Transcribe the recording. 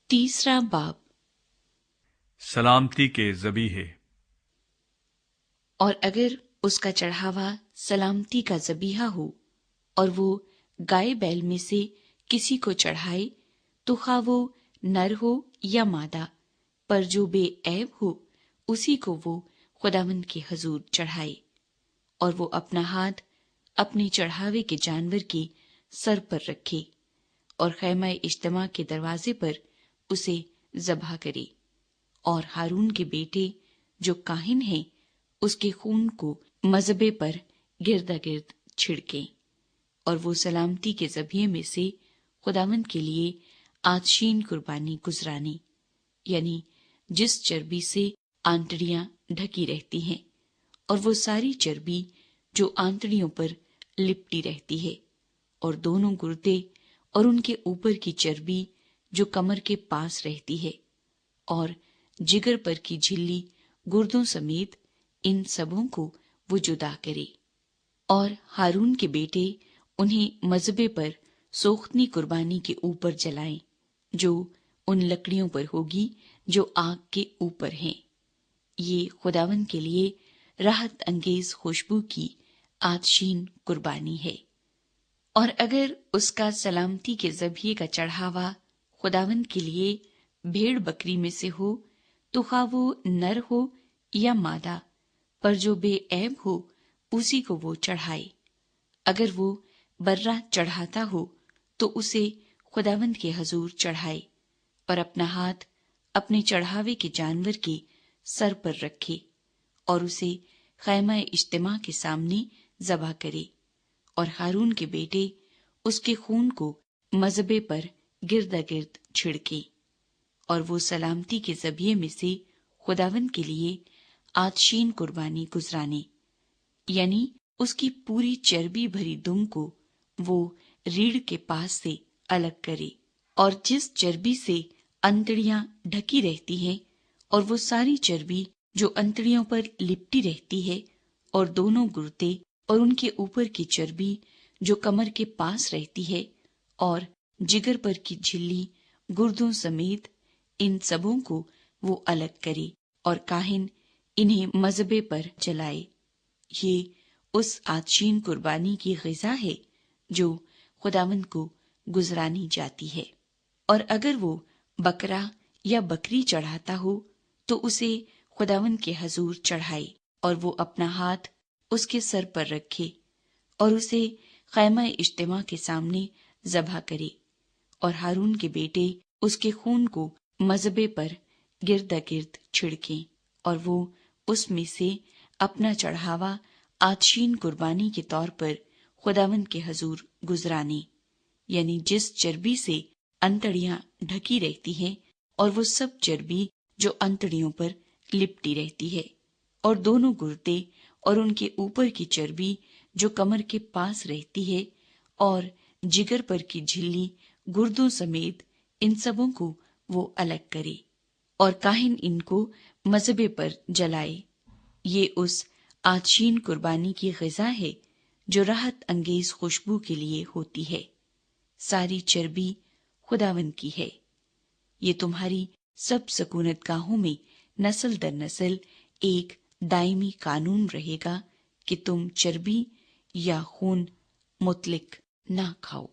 तीसरा बाब। सलामती के ज़बीहे। और अगर उसका चढ़ावा सलामती का ज़बीहा हो और वो गाय बैल में से किसी को चढ़ाए, तो खा वो नर हो या मादा, पर जो बेऐब हो उसी को वो खुदावंद के हजूर चढ़ाए। और वो अपना हाथ अपने चढ़ावे के जानवर के सर पर रखे और खैमा इज्तिमा के दरवाजे पर उसे ज़बह करे। और हारून के बेटे जो काहिन हैं उसके खून को मज़बे पर गिरदा गिर्द छिड़के। और वो सलामती के ज़बीहे में से खुदावंद के लिए आतशीन कुर्बानी गुजराने, यानी जिस चर्बी से आंतड़ियां ढकी रहती हैं, और वो सारी चर्बी जो आंतड़ियों पर लिपटी रहती है, और दोनों गुर्दे और उनके ऊपर की चर्बी जो कमर के पास रहती है, और जिगर पर की झिल्ली गुर्दों समेत, इन सबों को वो जुदा करे। और हारून के बेटे उन्हें मज़बे पर सोख्तनी कुर्बानी के ऊपर जलाएं, जो उन लकड़ियों पर होगी जो आग के ऊपर हैं। ये खुदावंद के लिए राहत अंगेज खुशबू की आतशीन कुर्बानी है। और अगर उसका सलामती के ज़बीहे का चढ़ावा खुदावंद के लिए भेड़ बकरी में से हो, तो खा वो नर हो या मादा, पर जो बेऐब हो उसी को वो चढ़ाए। अगर वो बर्रा चढ़ाता हो तो उसे खुदावंद के हजूर चढ़ाए, पर अपना हाथ अपने चढ़ावे के जानवर के सर पर रखे और उसे खैमा इज्तिमा के सामने ज़बह करे। और हारून के बेटे उसके खून को मज़बे पर गिरदा गिर्द छिड़के। और वो सलामती के ज़बीहे में से खुदावंद के लिए आतशीन कुर्बानी गुजराने, यानी उसकी पूरी चर्बी भरी दुम को वो रीढ़ के पास से अलग करे। और जिस चर्बी से अंतड़ियां ढकी रहती हैं, और वो सारी चर्बी जो अंतड़ियों पर लिपटी रहती है, और दोनों गुर्दे और उनके ऊपर की चर्बी जो कमर के पास रहती है, और जिगर पर की झिल्ली गुर्दों समेत, इन सबों को वो अलग करे और काहिन इन्हें मज़बे पर जलाए। ये उस आतशीन कुर्बानी की ग़िज़ा है जो खुदावंद को गुजरानी जाती है। और अगर वो बकरा या बकरी चढ़ाता हो तो उसे खुदावंद के हजूर चढ़ाए, और वो अपना हाथ उसके सर पर रखे और उसे खैमा इज्तिमा के सामने ज़बह करे। और हारून के बेटे उसके खून को मज़बे पर गिरदा गिर्द छिड़के, और वो उसमें से अपना चढ़ावा आतशीन कुर्बानी के तौर पर खुदावंद के हजूर गुजराने, यानी जिस चर्बी से अंतड़ियां ढकी रहती हैं, और वो सब चर्बी जो अंतड़ियों पर लिपटी रहती है, और दोनों गुर्दे और उनके ऊपर की चर्बी जो कमर के पास रहती है, और जिगर पर की झिल्ली गुर्दों समेत, इन सबों को वो अलग करे। और काहिन इनको मज़बे पर जलाए। ये उस आतशीन कुर्बानी की ग़िज़ा है जो राहत अंगेज खुशबू के लिए होती है। सारी चर्बी खुदावंद की है। ये तुम्हारी सब सकूनत गाहों में नस्ल दर नस्ल एक दायमी कानून रहेगा कि तुम चर्बी या खून मुतलिक ना खाओ।